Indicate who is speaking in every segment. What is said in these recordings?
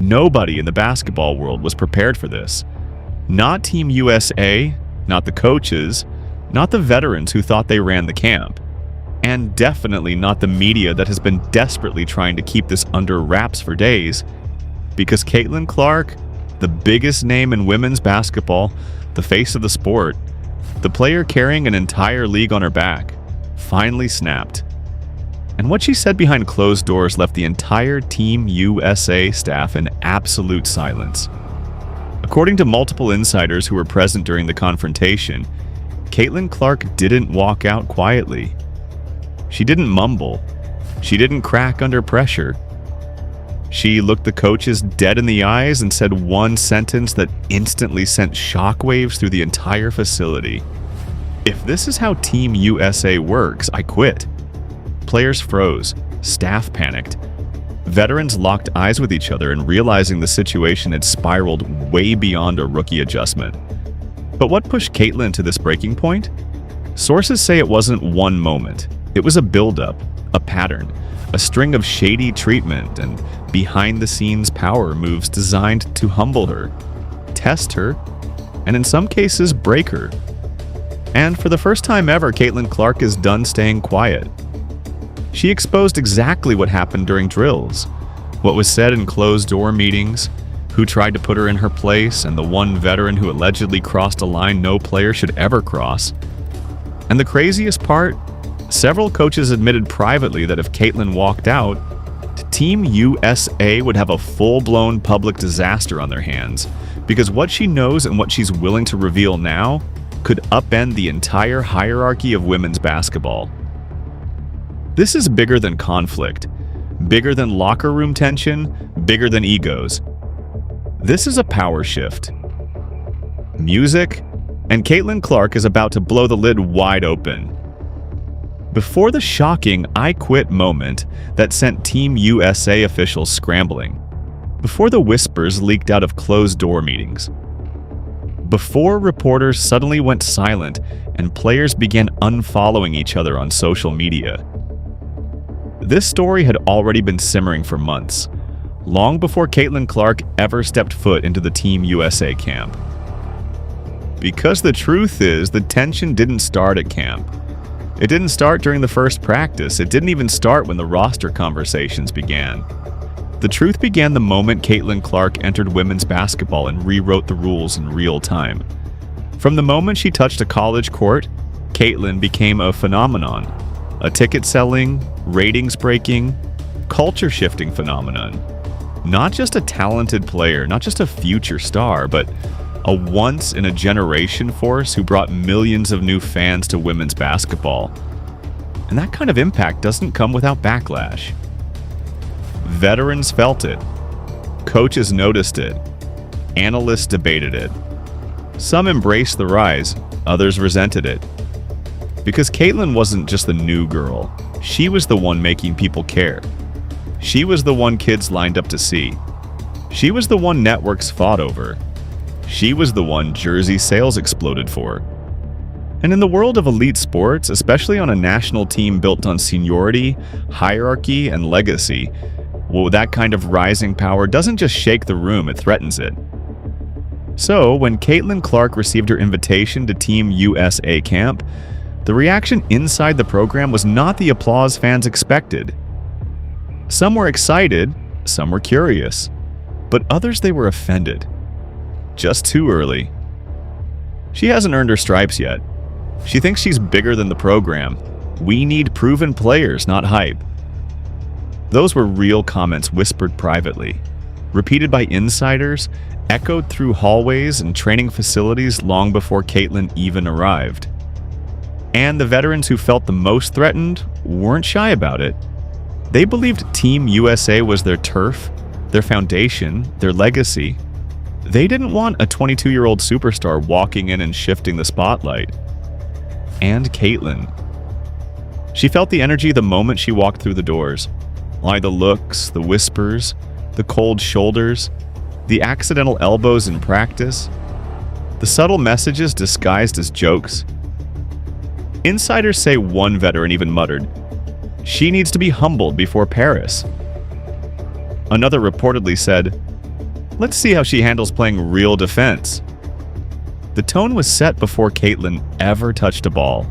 Speaker 1: Nobody in the basketball world was prepared for this. Not Team USA, not the coaches, not the veterans who thought they ran the camp, and definitely not the media that has been desperately trying to keep this under wraps for days, because Caitlin Clark, the biggest name in women's basketball, the face of the sport, the player carrying an entire league on her back, finally snapped. And what she said behind closed doors left the entire Team USA staff in absolute silence. According to multiple insiders who were present during the confrontation, Caitlin Clark didn't walk out quietly. She didn't mumble. She didn't crack under pressure. She looked the coaches dead in the eyes and said one sentence that instantly sent shockwaves through the entire facility. "If this is how Team USA works, I quit." Players froze. Staff panicked. Veterans locked eyes with each other and realizing the situation had spiraled way beyond a rookie adjustment. But what pushed Caitlin to this breaking point? Sources say it wasn't one moment. It was a buildup, a pattern, a string of shady treatment and behind-the-scenes power moves designed to humble her, test her, and in some cases break her. And for the first time ever, Caitlin Clark is done staying quiet. She exposed exactly what happened during drills, what was said in closed-door meetings, who tried to put her in her place, and the one veteran who allegedly crossed a line no player should ever cross. And the craziest part? Several coaches admitted privately that if Caitlin walked out, Team USA would have a full-blown public disaster on their hands, because what she knows and what she's willing to reveal now could upend the entire hierarchy of women's basketball. This is bigger than conflict, bigger than locker room tension, bigger than egos. This is a power shift. Music, and Caitlin Clark is about to blow the lid wide open. Before the shocking "I quit" moment that sent Team USA officials scrambling, before the whispers leaked out of closed-door meetings, before reporters suddenly went silent and players began unfollowing each other on social media. This story had already been simmering for months, long before Caitlin Clark ever stepped foot into the Team USA camp. Because the truth is, the tension didn't start at camp. It didn't start during the first practice. It didn't even start when the roster conversations began. The truth began the moment Caitlin Clark entered women's basketball and rewrote the rules in real time. From the moment she touched a college court, Caitlin became a phenomenon. A ticket-selling, ratings-breaking, culture-shifting phenomenon. Not just a talented player, not just a future star, but a once-in-a-generation force who brought millions of new fans to women's basketball. And that kind of impact doesn't come without backlash. Veterans felt it. Coaches noticed it. Analysts debated it. Some embraced the rise, others resented it. Because Caitlin wasn't just the new girl. She was the one making people care. She was the one kids lined up to see. She was the one networks fought over. She was the one jersey sales exploded for. And in the world of elite sports, especially on a national team built on seniority, hierarchy, and legacy, well, that kind of rising power doesn't just shake the room, it threatens it. So, when Caitlin Clark received her invitation to Team USA camp, the reaction inside the program was not the applause fans expected. Some were excited, some were curious, but others they were offended. Just too early. She hasn't earned her stripes yet. She thinks she's bigger than the program. We need proven players, not hype. Those were real comments whispered privately, repeated by insiders, echoed through hallways and training facilities long before Caitlin even arrived. And the veterans who felt the most threatened weren't shy about it. They believed Team USA was their turf, their foundation, their legacy. They didn't want a 22-year-old superstar walking in and shifting the spotlight. And Caitlin. She felt the energy the moment she walked through the doors. Like the looks, the whispers, the cold shoulders, the accidental elbows in practice, the subtle messages disguised as jokes. Insiders say one veteran even muttered, "She needs to be humbled before Paris." Another reportedly said, Let's see how she handles playing real defense. The tone was set before Caitlin ever touched a ball.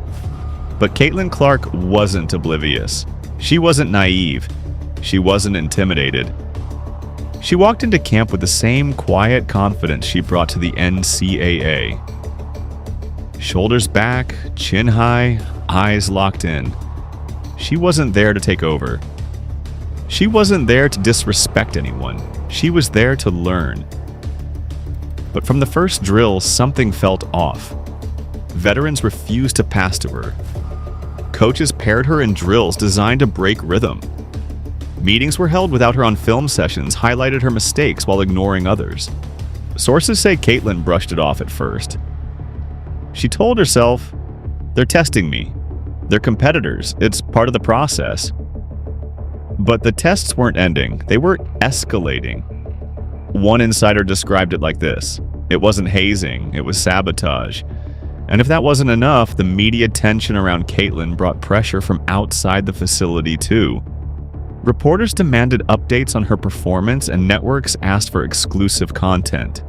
Speaker 1: But Caitlin Clark wasn't oblivious. She wasn't naive. She wasn't intimidated. She walked into camp with the same quiet confidence she brought to the NCAA. Shoulders back, chin high, eyes locked in. She wasn't there to take over. She wasn't there to disrespect anyone. She was there to learn. But from the first drill, something felt off. Veterans refused to pass to her. Coaches paired her in drills designed to break rhythm. Meetings were held without her on film sessions, highlighted her mistakes while ignoring others. Sources say Caitlin brushed it off at first. She told herself, "They're testing me. They're competitors. It's part of the process." But the tests weren't ending. They were escalating. One insider described it like this: it wasn't hazing, it was sabotage. And if that wasn't enough, the media tension around Caitlin brought pressure from outside the facility too. Reporters demanded updates on her performance, and networks asked for exclusive content.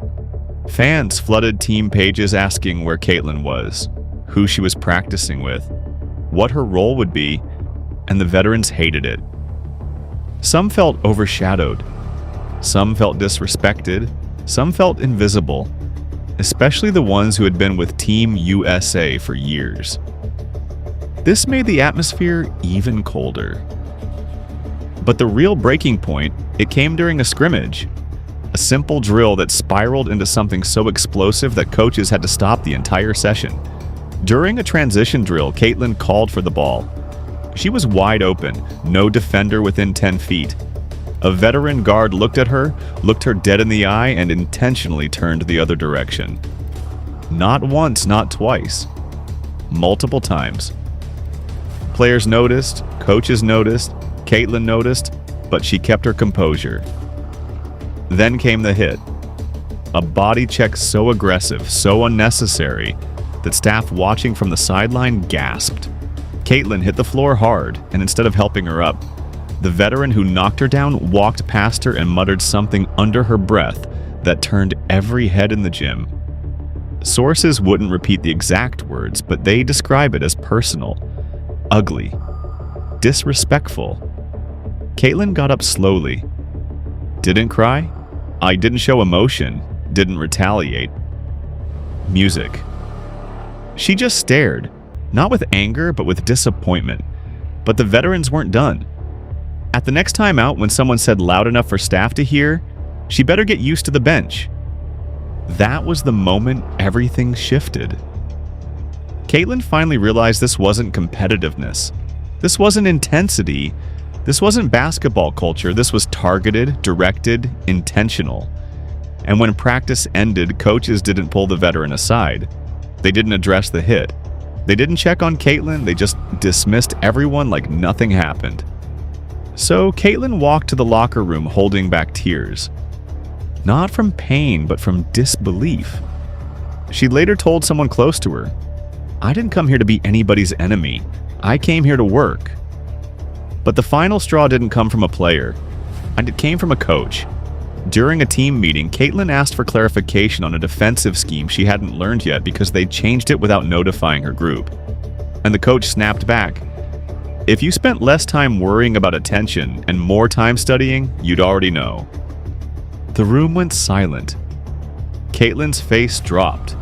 Speaker 1: Fans flooded team pages asking where Caitlin was, who she was practicing with, what her role would be, and the veterans hated it. Some felt overshadowed. Some felt disrespected. Some felt invisible, especially the ones who had been with Team USA for years. This made the atmosphere even colder. But the real breaking point, it came during a scrimmage. A simple drill that spiraled into something so explosive that coaches had to stop the entire session. During a transition drill, Caitlin called for the ball. She was wide open, no defender within 10 feet. A veteran guard looked at her, looked her dead in the eye, and intentionally turned the other direction. Not once, not twice. Multiple times. Players noticed, coaches noticed, Caitlin noticed, but she kept her composure. Then came the hit. A body check so aggressive, so unnecessary, that staff watching from the sideline gasped. Caitlin hit the floor hard, and instead of helping her up, the veteran who knocked her down walked past her and muttered something under her breath that turned every head in the gym. Sources wouldn't repeat the exact words, but they describe it as personal, ugly, disrespectful. Caitlin got up slowly. Didn't cry. I didn't show emotion. Didn't retaliate. Music. She just stared, not with anger, but with disappointment. But the veterans weren't done. At the next time out, when someone said loud enough for staff to hear, she better get used to the bench. That was the moment everything shifted. Caitlin finally realized this wasn't competitiveness. This wasn't intensity. This wasn't basketball culture. This was targeted, directed, intentional. And when practice ended, coaches didn't pull the veteran aside. They didn't address the hit. They didn't check on Caitlin. They just dismissed everyone like nothing happened. So Caitlin walked to the locker room holding back tears. Not from pain, but from disbelief. She later told someone close to her, "I didn't come here to be anybody's enemy. I came here to work." But the final straw didn't come from a player, and it came from a coach. During a team meeting, Caitlin asked for clarification on a defensive scheme she hadn't learned yet because they changed it without notifying her group. And the coach snapped back, "If you spent less time worrying about attention and more time studying, you'd already know." The room went silent. Caitlin's face dropped.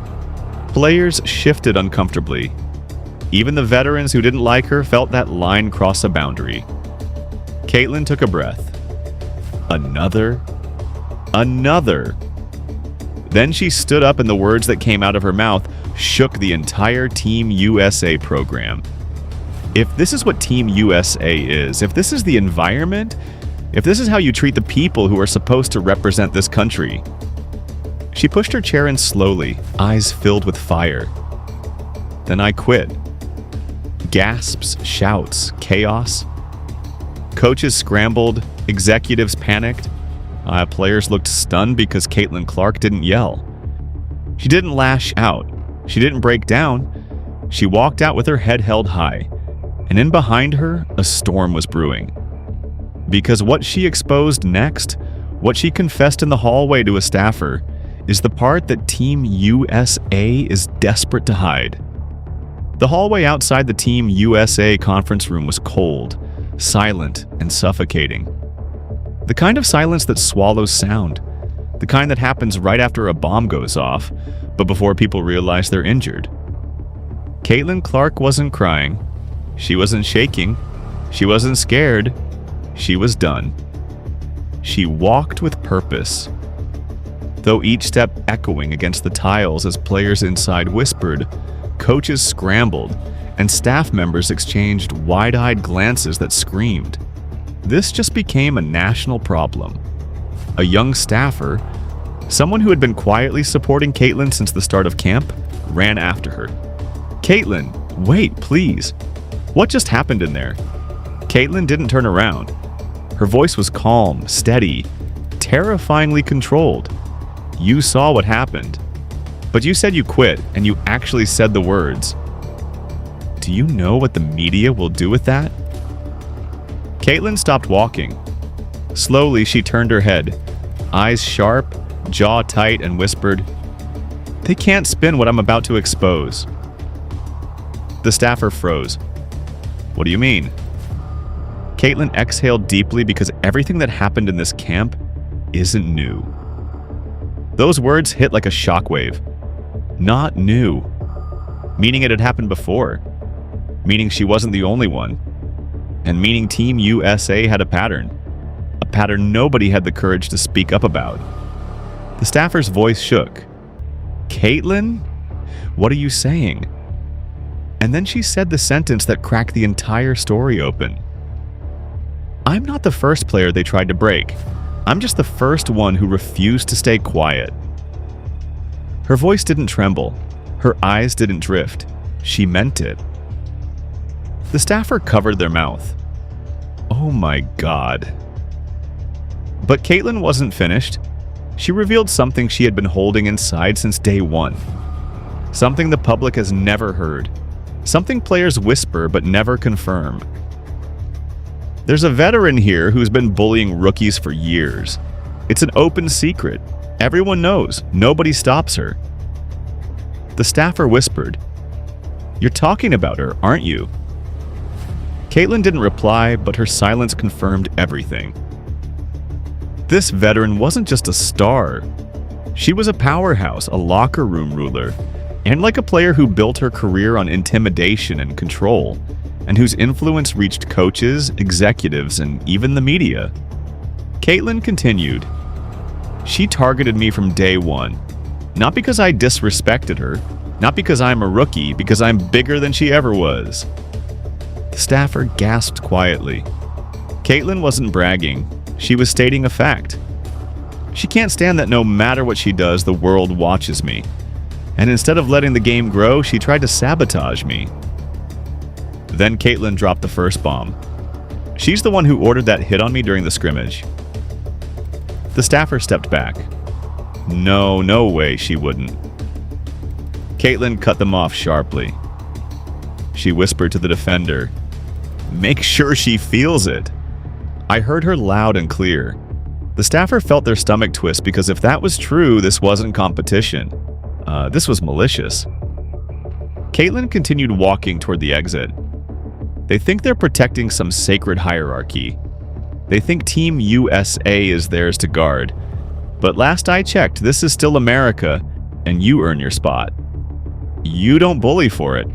Speaker 1: Players shifted uncomfortably. Even the veterans who didn't like her felt that line cross a boundary. Caitlin took a breath. Another. Then she stood up, and the words that came out of her mouth shook the entire Team USA program. If this is what Team USA is, if this is the environment, if this is how you treat the people who are supposed to represent this country. She pushed her chair in slowly, eyes filled with fire. Then I quit. Gasps, shouts, chaos. Coaches scrambled, executives panicked. Players looked stunned because Caitlin Clark didn't yell. She didn't lash out. She didn't break down. She walked out with her head held high, and in behind her, a storm was brewing. Because what she exposed next What she confessed in the hallway to a staffer is the part that Team USA is desperate to hide. The hallway outside the Team USA conference room was cold, silent, and suffocating. The kind of silence that swallows sound. The kind that happens right after a bomb goes off, but before people realize they're injured. Caitlin Clark wasn't crying. She wasn't shaking. She wasn't scared. She was done. She walked with purpose. Though each step echoing against the tiles as players inside whispered, coaches scrambled, and staff members exchanged wide-eyed glances that screamed. This just became a national problem. A young staffer, someone who had been quietly supporting Caitlin since the start of camp, ran after her. "Caitlin, wait, please. What just happened in there?" Caitlin didn't turn around. Her voice was calm, steady, terrifyingly controlled. "You saw what happened. But you said you quit, and you actually said the words. Do you know what the media will do with that?" Caitlin stopped walking. Slowly, she turned her head, eyes sharp, jaw tight, and whispered, "They can't spin what I'm about to expose." The staffer froze. "What do you mean?" Caitlin exhaled deeply because everything that happened in this camp isn't new. Those words hit like a shockwave. Not new. Meaning it had happened before. Meaning she wasn't the only one. And meaning Team USA had a pattern. A pattern nobody had the courage to speak up about. The staffer's voice shook. "Caitlin? What are you saying?" And then she said the sentence that cracked the entire story open. "I'm not the first player they tried to break. I'm just the first one who refused to stay quiet." Her voice didn't tremble. Her eyes didn't drift. She meant it. The staffer covered their mouth. Oh my God. But Caitlin wasn't finished. She revealed something she had been holding inside since day one. Something the public has never heard. Something players whisper but never confirm. "There's a veteran here who's been bullying rookies for years. It's an open secret. Everyone knows. Nobody stops her." The staffer whispered, "You're talking about her, aren't you?" Caitlin didn't reply, but her silence confirmed everything. This veteran wasn't just a star. She was a powerhouse, a locker room ruler, and like a player who built her career on intimidation and control, and whose influence reached coaches, executives, and even the media. Caitlin continued, "She targeted me from day one. Not because I disrespected her, not because I'm a rookie, because I'm bigger than she ever was." The staffer gasped quietly. Caitlin wasn't bragging. She was stating a fact. She can't stand that no matter what she does, the world watches me. And instead of letting the game grow, she tried to sabotage me. Then Caitlin dropped the first bomb. She's the one who ordered that hit on me during the scrimmage. The staffer stepped back. No way she wouldn't. Caitlin cut them off sharply. She whispered to the defender, "Make sure she feels it." I heard her loud and clear. The staffer felt their stomach twist because if that was true, this wasn't competition. This was malicious. Caitlin continued walking toward the exit. They think they're protecting some sacred hierarchy. They think Team USA is theirs to guard. But last I checked, this is still America, and you earn your spot. You don't bully for it.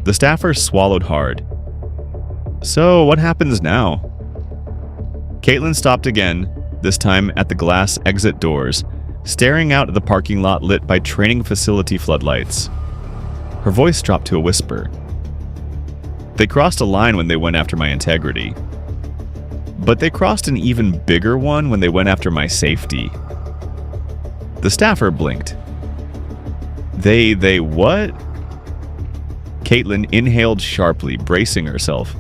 Speaker 1: The staffer swallowed hard. "So, what happens now?" Caitlin stopped again, this time at the glass exit doors, staring out at the parking lot lit by training facility floodlights. Her voice dropped to a whisper. "They crossed a line when they went after my integrity. But they crossed an even bigger one when they went after my safety." The staffer blinked. They what?" Caitlin inhaled sharply, bracing herself.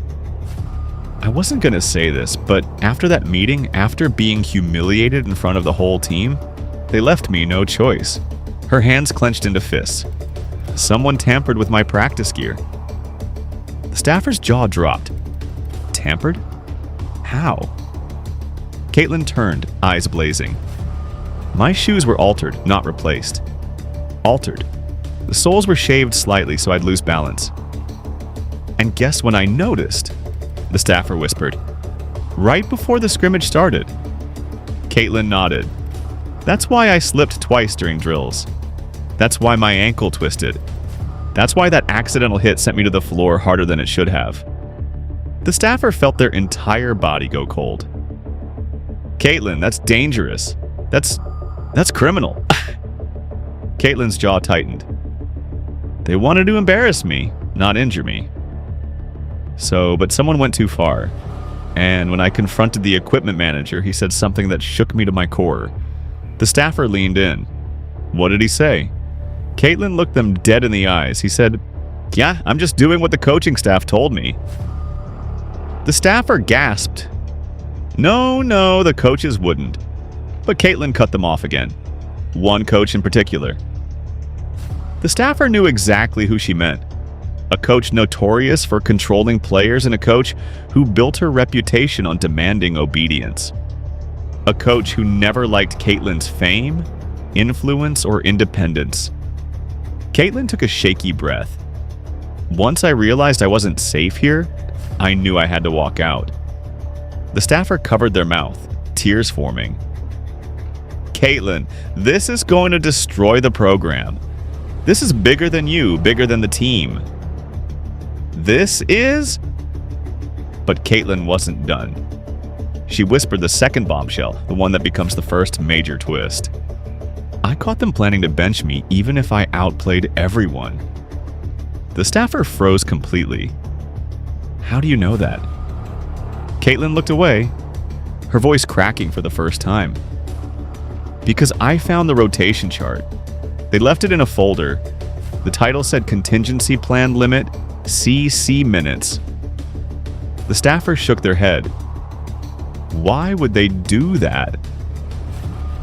Speaker 1: "I wasn't going to say this, but after that meeting, after being humiliated in front of the whole team, they left me no choice." Her hands clenched into fists. "Someone tampered with my practice gear." The staffer's jaw dropped. "Tampered? How?" Caitlin turned, eyes blazing. My shoes were altered, not replaced. Altered. The soles were shaved slightly so I'd lose balance. And guess when I noticed? The staffer whispered. Right before the scrimmage started. Caitlin nodded. That's why I slipped twice during drills. That's why my ankle twisted. That's why that accidental hit sent me to the floor harder than it should have. The staffer felt their entire body go cold. Caitlin, that's dangerous. That's criminal. Caitlin's jaw tightened. They wanted to embarrass me, not injure me. But someone went too far. And when I confronted the equipment manager, he said something that shook me to my core. The staffer leaned in. What did he say? Caitlin looked them dead in the eyes. He said, "Yeah, I'm just doing what the coaching staff told me." The staffer gasped. No, the coaches wouldn't. But Caitlin cut them off again. One coach in particular. The staffer knew exactly who she meant. A coach notorious for controlling players and a coach who built her reputation on demanding obedience. A coach who never liked Caitlin's fame, influence, or independence. Caitlin took a shaky breath. Once I realized I wasn't safe here, I knew I had to walk out. The staffer covered their mouth, tears forming. Caitlin, this is going to destroy the program. This is bigger than you, bigger than the team. This is... But Caitlin wasn't done. She whispered the second bombshell, the one that becomes the first major twist. I caught them planning to bench me even if I outplayed everyone. The staffer froze completely. How do you know that? Caitlin looked away, her voice cracking for the first time. Because I found the rotation chart. They left it in a folder. The title said Contingency Plan Limit, CC Minutes. The staffers shook their head. Why would they do that?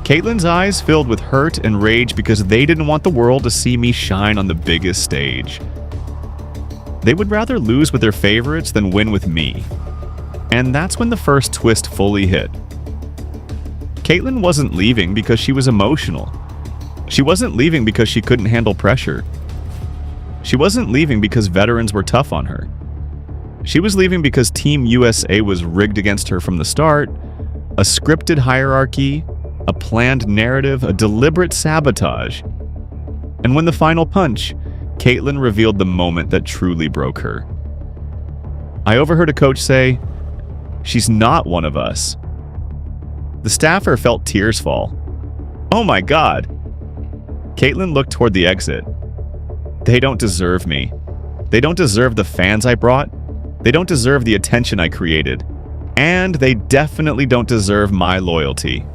Speaker 1: Caitlin's eyes filled with hurt and rage because they didn't want the world to see me shine on the biggest stage. They would rather lose with their favorites than win with me. And that's when the first twist fully hit. Caitlin wasn't leaving because she was emotional. She wasn't leaving because she couldn't handle pressure. She wasn't leaving because veterans were tough on her. She was leaving because Team USA was rigged against her from the start, a scripted hierarchy, a planned narrative, a deliberate sabotage. And when the final punch, Caitlin revealed the moment that truly broke her. I overheard a coach say, "She's not one of us." The staffer felt tears fall. Oh my God. Caitlin looked toward the exit. They don't deserve me. They don't deserve the fans I brought. They don't deserve the attention I created. And they definitely don't deserve my loyalty,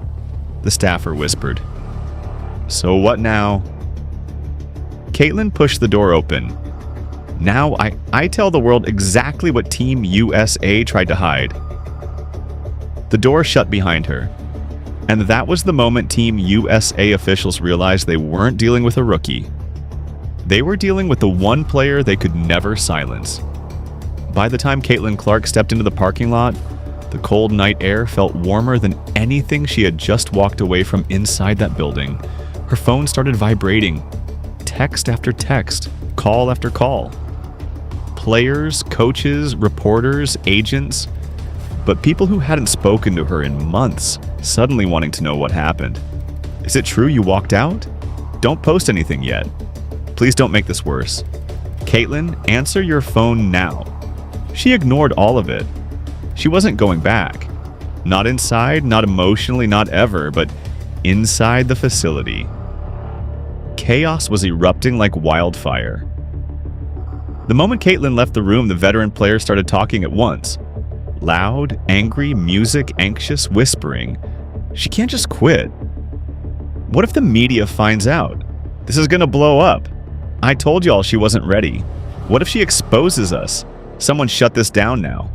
Speaker 1: the staffer whispered. So what now? Caitlin pushed the door open. Now I tell the world exactly what Team USA tried to hide. The door shut behind her. And that was the moment Team USA officials realized they weren't dealing with a rookie. They were dealing with the one player they could never silence. By the time Caitlin Clark stepped into the parking lot, the cold night air felt warmer than anything she had just walked away from inside that building. Her phone started vibrating. Text after text, call after call. Players, coaches, reporters, agents, but people who hadn't spoken to her in months, suddenly wanting to know what happened. Is it true you walked out? Don't post anything yet. Please don't make this worse. Caitlin, answer your phone now. She ignored all of it. She wasn't going back. Not inside, not emotionally, not ever, but inside the facility. Chaos was erupting like wildfire. The moment Caitlin left the room, the veteran players started talking at once. Loud, angry, music, anxious, whispering. She can't just quit. What if the media finds out? This is gonna blow up. I told y'all she wasn't ready. What if she exposes us? Someone shut this down now.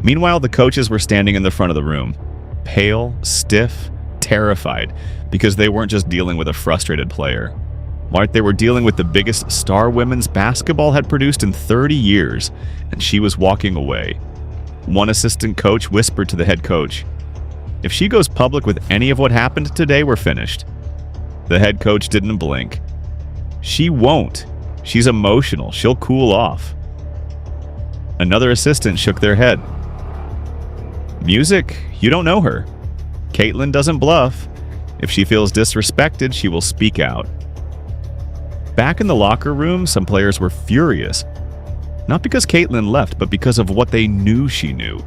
Speaker 1: Meanwhile, the coaches were standing in the front of the room, pale, stiff, terrified, because they weren't just dealing with a frustrated player. Mark, they were dealing with the biggest star women's basketball had produced in 30 years, and she was walking away. One assistant coach whispered to the head coach, If she goes public with any of what happened today, we're finished." The head coach didn't blink. "She won't. She's emotional. She'll cool off." Another assistant shook their head. "Music, you don't know her. Caitlin doesn't bluff. If she feels disrespected, she will speak out." Back in the locker room, some players were furious. Not because Caitlin left, but because of what they knew she knew.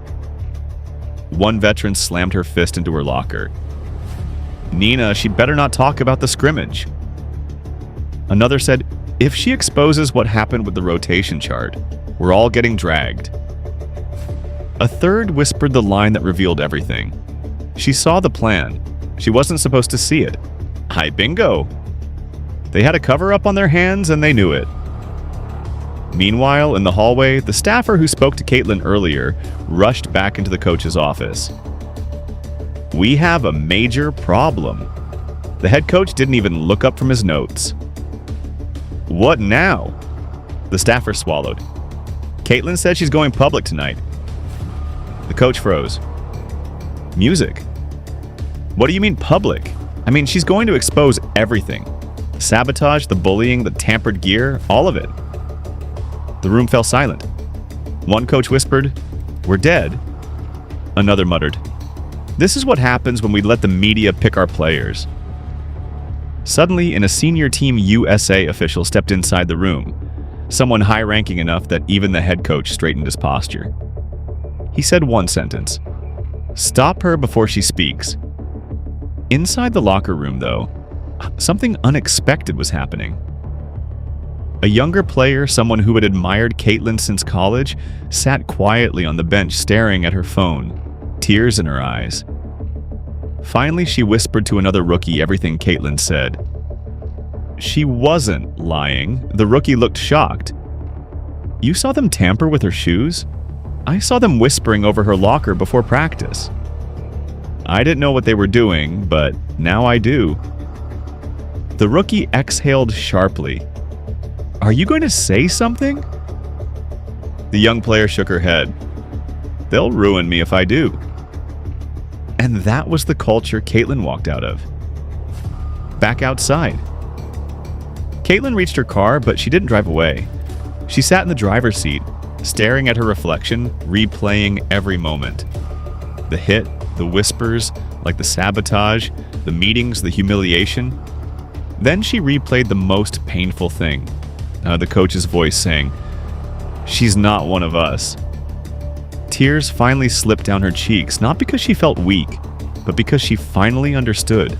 Speaker 1: One veteran slammed her fist into her locker. "Nina, she better not talk about the scrimmage." Another said, "If she exposes what happened with the rotation chart, we're all getting dragged." A third whispered the line that revealed everything. She saw the plan. She wasn't supposed to see it. Hi, bingo. They had a cover-up on their hands and they knew it. Meanwhile, in the hallway, the staffer who spoke to Caitlin earlier rushed back into the coach's office. "We have a major problem." The head coach didn't even look up from his notes. "What now?" The staffer swallowed. "Caitlin said she's going public tonight." The coach froze. "Music? What do you mean public? I mean, she's going to expose everything. The sabotage, the bullying, the tampered gear, all of it." The room fell silent. One coach whispered, "We're dead." Another muttered, "This is what happens when we let the media pick our players." Suddenly, a senior Team USA official stepped inside the room, someone high-ranking enough that even the head coach straightened his posture. He said one sentence, "Stop her before she speaks." Inside the locker room, though, something unexpected was happening. A younger player, someone who had admired Caitlin since college, sat quietly on the bench staring at her phone, tears in her eyes. Finally, she whispered to another rookie everything Caitlin said. She wasn't lying. The rookie looked shocked. "You saw them tamper with her shoes? I saw them whispering over her locker before practice. I didn't know what they were doing, but now I do." The rookie exhaled sharply. "Are you going to say something?" The young player shook her head. "They'll ruin me if I do." And that was the culture Caitlin walked out of. Back outside. Caitlin reached her car, but she didn't drive away. She sat in the driver's seat, staring at her reflection, replaying every moment. The hit, the whispers, like the sabotage, the meetings, the humiliation. Then she replayed the most painful thing. The coach's voice saying, "She's not one of us." Tears finally slipped down her cheeks, not because she felt weak, but because she finally understood.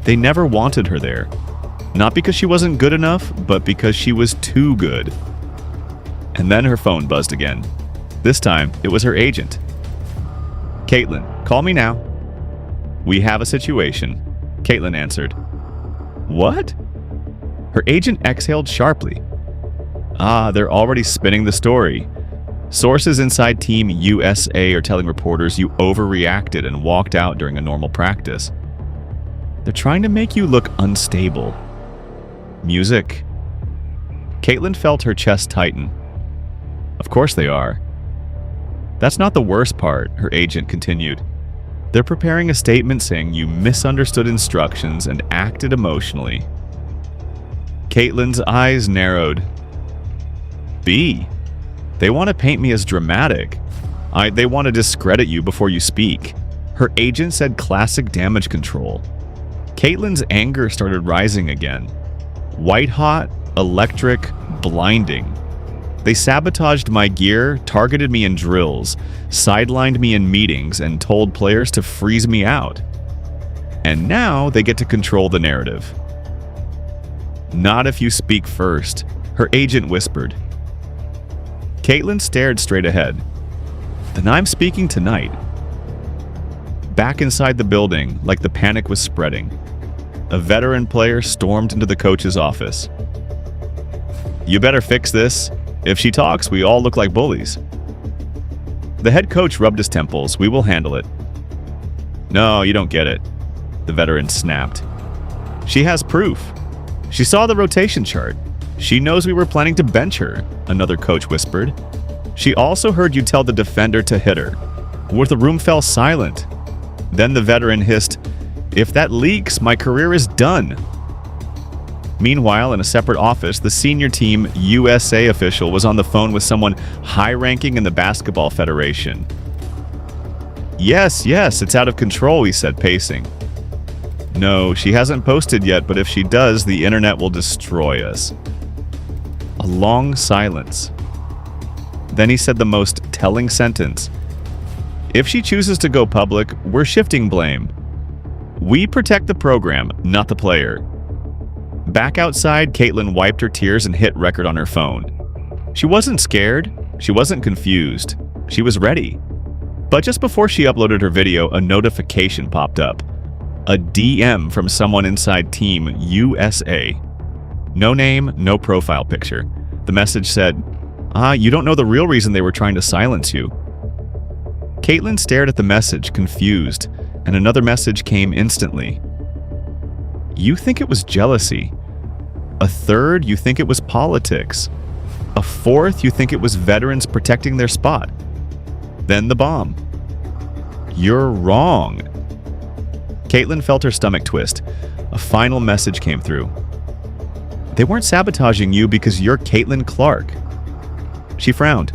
Speaker 1: They never wanted her there. Not because she wasn't good enough, but because she was too good. And then her phone buzzed again. This time, it was her agent. "Caitlin, call me now." "We have a situation," Caitlin answered. "What?" Her agent exhaled sharply. They're already spinning the story. Sources inside Team USA are telling reporters you overreacted and walked out during a normal practice. They're trying to make you look unstable. Music. Caitlin felt her chest tighten. Of course they are. That's not the worst part, her agent continued. They're preparing a statement saying you misunderstood instructions and acted emotionally. Caitlin's eyes narrowed. B. They want to paint me as dramatic. They want to discredit you before you speak. Her agent said classic damage control. Caitlin's anger started rising again. White hot, electric, blinding. They sabotaged my gear, targeted me in drills, sidelined me in meetings, and told players to freeze me out. And now they get to control the narrative. "Not if you speak first," her agent whispered. Caitlin stared straight ahead. "Then I'm speaking tonight." Back inside the building, like the panic was spreading, a veteran player stormed into the coach's office. "You better fix this. If she talks, we all look like bullies." The head coach rubbed his temples. "We will handle it." "No, you don't get it," the veteran snapped. "She has proof. She saw the rotation chart. She knows we were planning to bench her," another coach whispered. "She also heard you tell the defender to hit her." The room fell silent. Then the veteran hissed, "If that leaks, my career is done." Meanwhile, in a separate office, the senior team USA official was on the phone with someone high-ranking in the Basketball Federation. Yes, it's out of control," he said, pacing. "No, she hasn't posted yet, but if she does, the internet will destroy us." A long silence. Then he said the most telling sentence. "If she chooses to go public, we're shifting blame. We protect the program, not the player." Back outside, Caitlin wiped her tears and hit record on her phone. She wasn't scared. She wasn't confused. She was ready. But just before she uploaded her video, a notification popped up. A DM from someone inside Team USA. No name, no profile picture. The message said, "You don't know the real reason they were trying to silence you." Caitlin stared at the message, confused, and another message came instantly. "You think it was jealousy. A third, you think it was politics. A fourth, you think it was veterans protecting their spot. Then the bomb. You're wrong." Caitlin felt her stomach twist. A final message came through. "They weren't sabotaging you because you're Caitlin Clark." She frowned.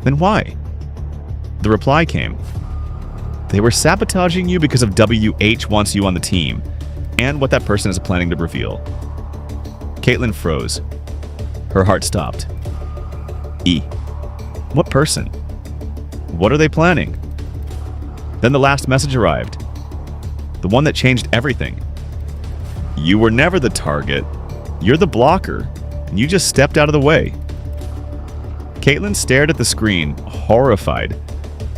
Speaker 1: "Then why?" The reply came. "They were sabotaging you because of WH wants you on the team, and what that person is planning to reveal." Caitlin froze. Her heart stopped. What person? What are they planning? Then the last message arrived. The one that changed everything. "You were never the target. You're the blocker, and you just stepped out of the way." Caitlin stared at the screen, horrified.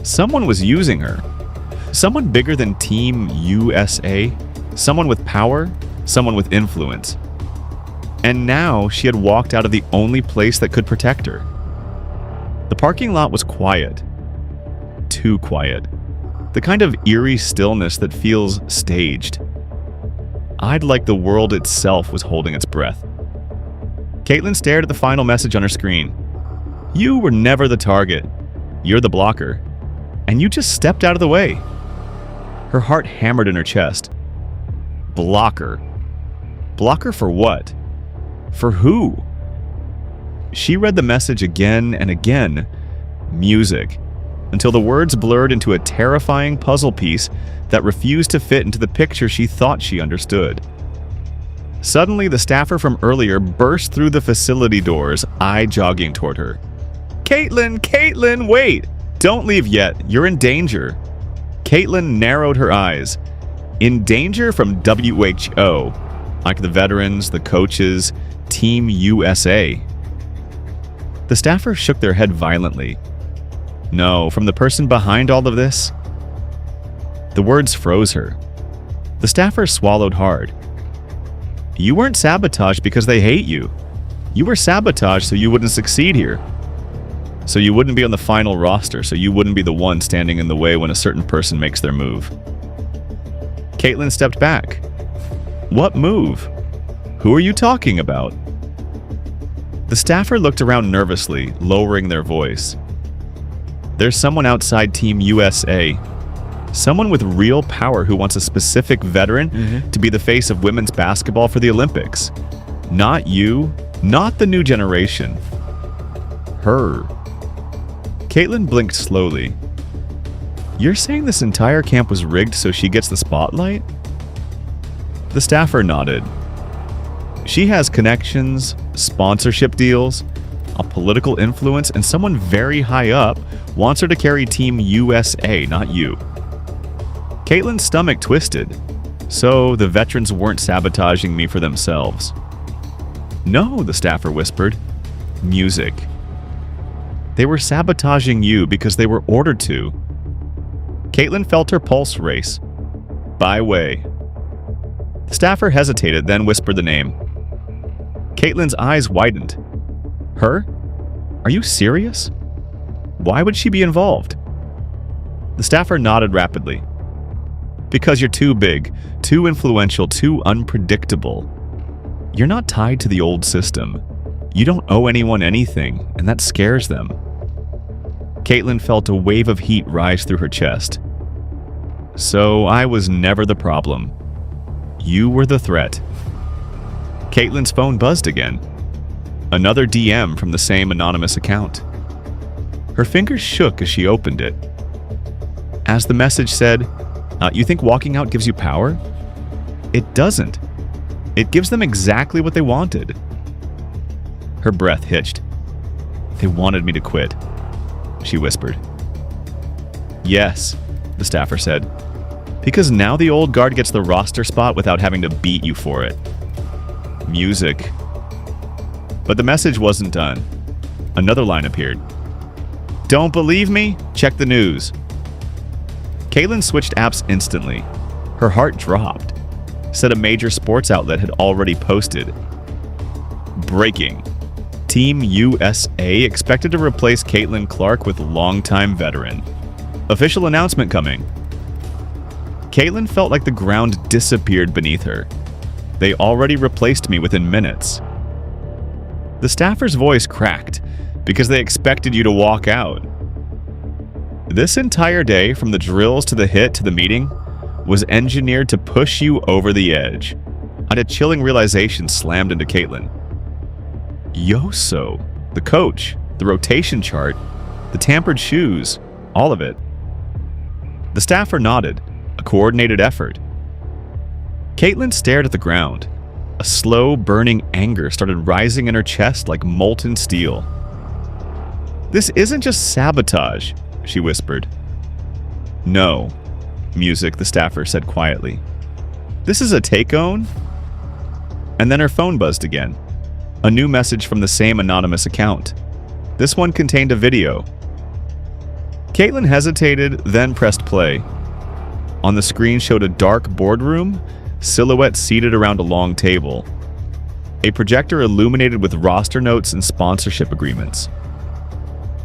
Speaker 1: Someone was using her. Someone bigger than Team USA. Someone with power. Someone with influence. And now she had walked out of the only place that could protect her. The parking lot was quiet. Too quiet. The kind of eerie stillness that feels staged. I'd like the world itself was holding its breath. Caitlin stared at the final message on her screen. "You were never the target. You're the blocker. And you just stepped out of the way." Her heart hammered in her chest. Blocker. Blocker for what? For who? She read the message again and again. Music. Until the words blurred into a terrifying puzzle piece that refused to fit into the picture she thought she understood. Suddenly, the staffer from earlier burst through the facility doors, eye jogging toward her. Caitlin, wait! Don't leave yet. You're in danger." Caitlin narrowed her eyes. In danger from WHO, like the veterans, the coaches, Team USA. The staffer shook their head violently. No, from the person behind all of this? The words froze her. The staffer swallowed hard. You weren't sabotaged because they hate you. You were sabotaged so you wouldn't succeed here. So you wouldn't be on the final roster, so you wouldn't be the one standing in the way when a certain person makes their move. Caitlin stepped back. What move? Who are you talking about? The staffer looked around nervously, lowering their voice. There's someone outside Team USA. Someone with real power who wants a specific veteran to be the face of women's basketball for the Olympics. Not you, not the new generation. Her. Caitlin blinked slowly. You're saying this entire camp was rigged so she gets the spotlight? The staffer nodded. She has connections, sponsorship deals, a political influence, and someone very high up wants her to carry Team USA, not you. Caitlin's stomach twisted. So the veterans weren't sabotaging me for themselves. No, the staffer whispered. Music. They were sabotaging you because they were ordered to. Caitlin felt her pulse race. By way. The staffer hesitated, then whispered the name. Caitlin's eyes widened. Her? Are you serious? Why would she be involved? The staffer nodded rapidly. Because you're too big, too influential, too unpredictable. You're not tied to the old system. You don't owe anyone anything, and that scares them. Caitlin felt a wave of heat rise through her chest. So I was never the problem. You were the threat. Caitlin's phone buzzed again. Another DM from the same anonymous account. Her fingers shook as she opened it. As the message said, "You think walking out gives you power?" It doesn't. It gives them exactly what they wanted. Her breath hitched. "They wanted me to quit," she whispered. "Yes," the staffer said, "because now the old guard gets the roster spot without having to beat you for it." Music. But the message wasn't done. Another line appeared. "Don't believe me? Check the news." Caitlin switched apps instantly. Her heart dropped. Said a major sports outlet had already posted. Breaking. Team USA expected to replace Caitlin Clark with longtime veteran. Official announcement coming. Caitlin felt like the ground disappeared beneath her. "They already replaced me within minutes." The staffer's voice cracked because they expected you to walk out. This entire day, from the drills to the hit to the meeting, was engineered to push you over the edge. And a chilling realization slammed into Caitlin. Yoso, the coach, the rotation chart, the tampered shoes, all of it. The staffer nodded, a coordinated effort. Caitlin stared at the ground. A slow, burning anger started rising in her chest like molten steel. "This isn't just sabotage," she whispered. "No," music, the staffer said quietly. "This is a take-own?" And then her phone buzzed again. A new message from the same anonymous account. This one contained a video. Caitlin hesitated, then pressed play. On the screen showed a dark boardroom, silhouettes seated around a long table. A projector illuminated with roster notes and sponsorship agreements.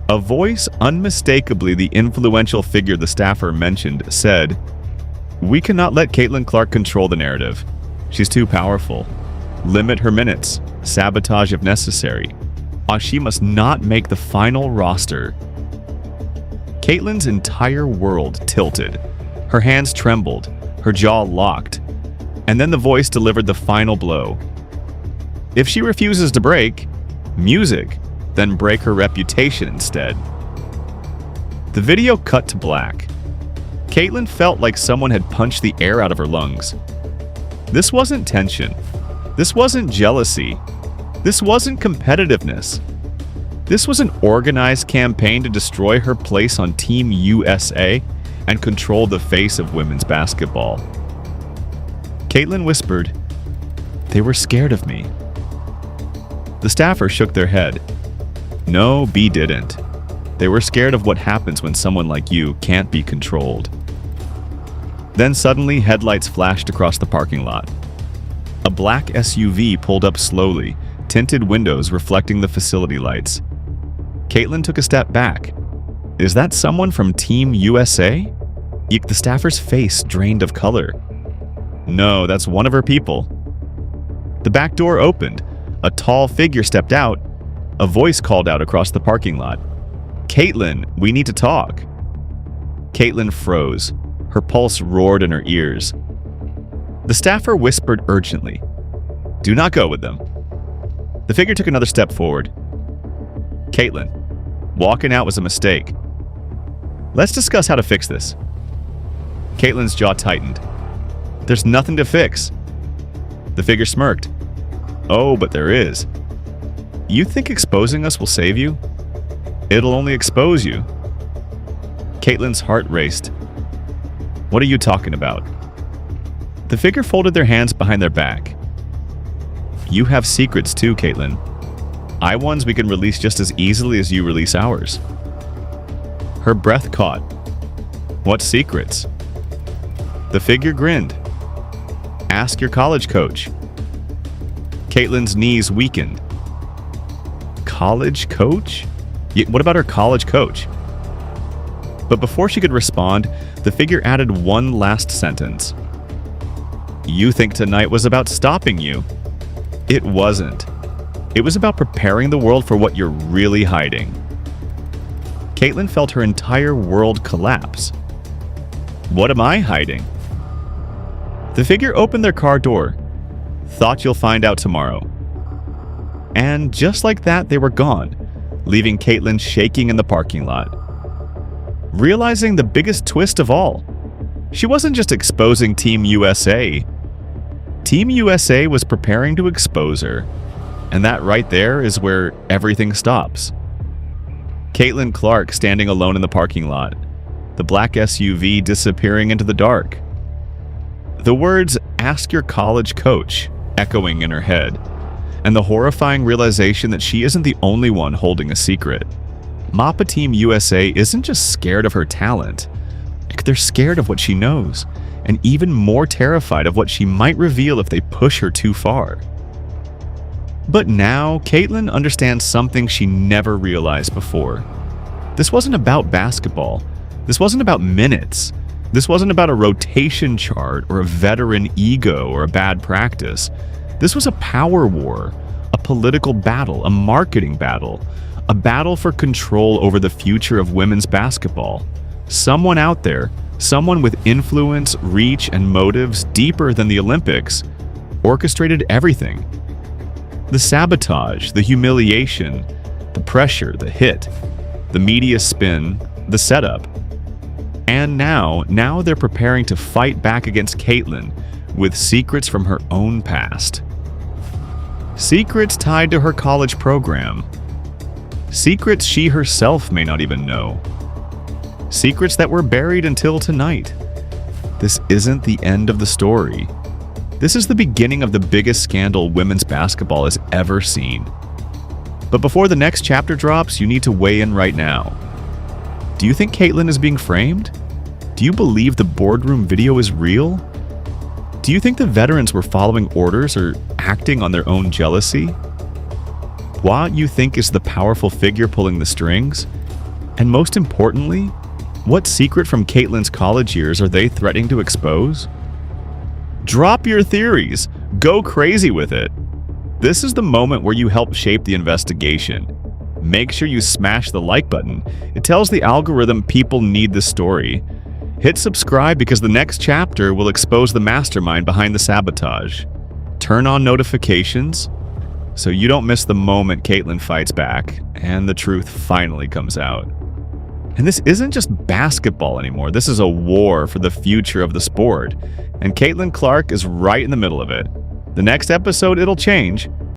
Speaker 1: A voice, unmistakably the influential figure the staffer mentioned, said, "We cannot let Caitlin Clark control the narrative. She's too powerful. Limit her minutes. Sabotage if necessary. She must not make the final roster." Caitlin's entire world tilted. Her hands trembled, her jaw locked. And then the voice delivered the final blow. If she refuses to break, music, then break her reputation instead. The video cut to black. Caitlin felt like someone had punched the air out of her lungs. This wasn't tension. This wasn't jealousy. This wasn't competitiveness. This was an organized campaign to destroy her place on Team USA and control the face of women's basketball. Caitlin whispered, "They were scared of me." The staffer shook their head. No, B didn't. They were scared of what happens when someone like you can't be controlled. Then suddenly, headlights flashed across the parking lot. A black SUV pulled up slowly, tinted windows reflecting the facility lights. Caitlin took a step back. Is that someone from Team USA? The staffer's face drained of color. No, that's one of her people. The back door opened. A tall figure stepped out. A voice called out across the parking lot. "Caitlin, we need to talk." Caitlin froze. Her pulse roared in her ears. The staffer whispered urgently, "Do not go with them." The figure took another step forward. "Caitlin, walking out was a mistake. Let's discuss how to fix this." Caitlin's jaw tightened. "There's nothing to fix." The figure smirked. "Oh, but there is. You think exposing us will save you? It'll only expose you." Caitlin's heart raced. "What are you talking about?" The figure folded their hands behind their back. "You have secrets too, Caitlin. Ones we can release just as easily as you release ours." Her breath caught. "What secrets?" The figure grinned. "Ask your college coach." Caitlin's knees weakened. College coach? What about her college coach? But before she could respond, the figure added one last sentence. "You think tonight was about stopping you. It wasn't. It was about preparing the world for what you're really hiding." Caitlin felt her entire world collapse. What am I hiding? The figure opened their car door. Thought you'll find out tomorrow. And just like that, they were gone, leaving Caitlin shaking in the parking lot. Realizing the biggest twist of all, she wasn't just exposing Team USA. Team USA was preparing to expose her, and that right there is where everything stops. Caitlin Clark standing alone in the parking lot, the black SUV disappearing into the dark. The words, "Ask your college coach," echoing in her head, and the horrifying realization that she isn't the only one holding a secret. Mappa Team USA isn't just scared of her talent. They're scared of what she knows, and even more terrified of what she might reveal if they push her too far. But now, Caitlin understands something she never realized before. This wasn't about basketball. This wasn't about minutes. This wasn't about a rotation chart or a veteran ego or a bad practice. This was a power war, a political battle, a marketing battle, a battle for control over the future of women's basketball. Someone out there, someone with influence, reach, and motives deeper than the Olympics, orchestrated everything. The sabotage, the humiliation, the pressure, the hit, the media spin, the setup. And now they're preparing to fight back against Caitlin with secrets from her own past. Secrets tied to her college program. Secrets she herself may not even know. Secrets that were buried until tonight. This isn't the end of the story. This is the beginning of the biggest scandal women's basketball has ever seen. But before the next chapter drops, you need to weigh in right now. Do you think Caitlin is being framed? Do you believe the boardroom video is real? Do you think the veterans were following orders or acting on their own jealousy? What you think is the powerful figure pulling the strings? And most importantly, what secret from Caitlin's college years are they threatening to expose? Drop your theories. Go crazy with it. This is the moment where you help shape the investigation. Make sure you smash the like button. It tells the algorithm people need this story. Hit subscribe because the next chapter will expose the mastermind behind the sabotage. Turn on notifications so you don't miss the moment Caitlin fights back and the truth finally comes out. And this isn't just basketball anymore. This is a war for the future of the sport. And Caitlin Clark is right in the middle of it. The next episode, it'll change.